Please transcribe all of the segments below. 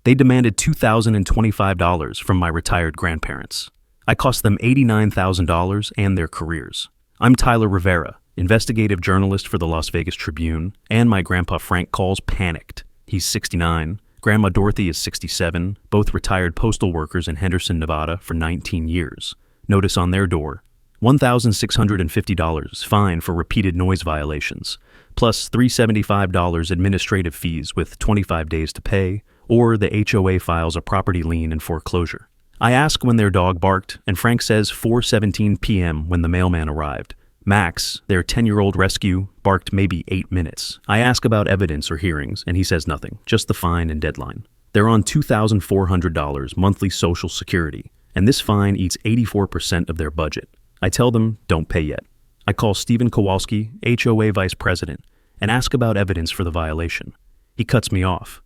They demanded $2,025 from my retired grandparents. I cost them $89,000 and their careers. I'm Tyler Rivera, investigative journalist for the Las Vegas Tribune, and my grandpa Frank calls panicked. He's 69. Grandma Dorothy is 67, both retired postal workers in Henderson, Nevada for 19 years. Notice on their door, $1,650 fine for repeated noise violations, plus $375 administrative fees with 25 days to pay, or the HOA files a property lien and foreclosure. I ask when their dog barked, and Frank says 4:17 p.m. when the mailman arrived. Max, their 10-year-old rescue, barked maybe 8 minutes. I ask about evidence or hearings, and he says nothing, just the fine and deadline. They're on $2,400 monthly Social Security, and this fine eats 84% of their budget. I tell them, don't pay yet. I call Stephen Kowalski, HOA vice president, and ask about evidence for the violation. He cuts me off.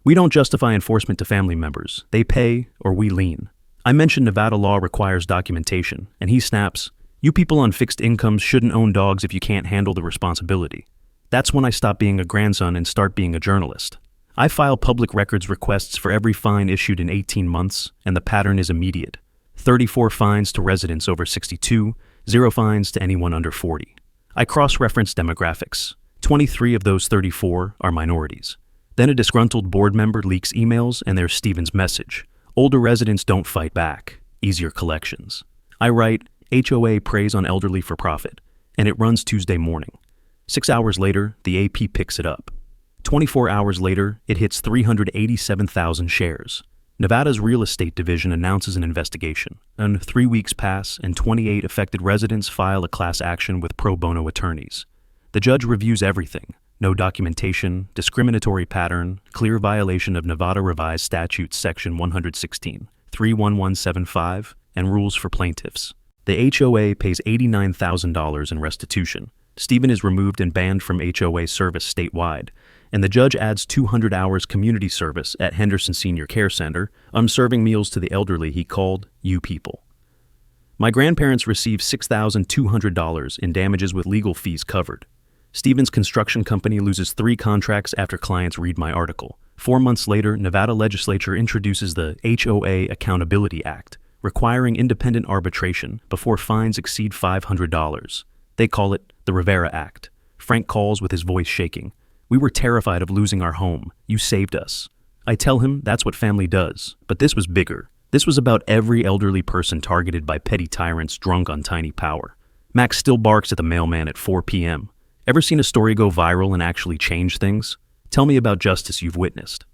We don't justify enforcement to family members. They pay or we lien. I mention Nevada law requires documentation, and he snaps, "You people on fixed incomes shouldn't own dogs if you can't handle the responsibility." That's when I stop being a grandson and start being a journalist. I file public records requests for every fine issued in 18 months, and the pattern is immediate. 34 fines to residents over 62, 0 fines to anyone under 40. I cross-reference demographics. 23 of those 34 are minorities. Then a disgruntled board member leaks emails, and there's Stephen's message. Older residents don't fight back. Easier collections. I write, HOA preys on elderly for profit, and it runs Tuesday morning. 6 hours later, the AP picks it up. 24 hours later, it hits 387,000 shares. Nevada's real estate division announces an investigation, and 3 weeks pass and 28 affected residents file a class action with pro bono attorneys. The judge reviews everything. No documentation, discriminatory pattern, clear violation of Nevada Revised Statutes Section 116, 31175, and rules for plaintiffs. The HOA pays $89,000 in restitution. Stephen is removed and banned from HOA service statewide, and the judge adds 200 hours community service at Henderson Senior Care Center, serving meals to the elderly he called "you people." My grandparents receive $6,200 in damages with legal fees covered. Stephen's construction company loses 3 contracts after clients read my article. 4 months later, Nevada legislature introduces the HOA Accountability Act, requiring independent arbitration before fines exceed $500. They call it the Rivera Act. Frank calls with his voice shaking. "We were terrified of losing our home. You saved us." I tell him that's what family does, but this was bigger. This was about every elderly person targeted by petty tyrants drunk on tiny power. Max still barks at the mailman at 4 p.m. Ever seen a story go viral and actually change things? Tell me about justice you've witnessed.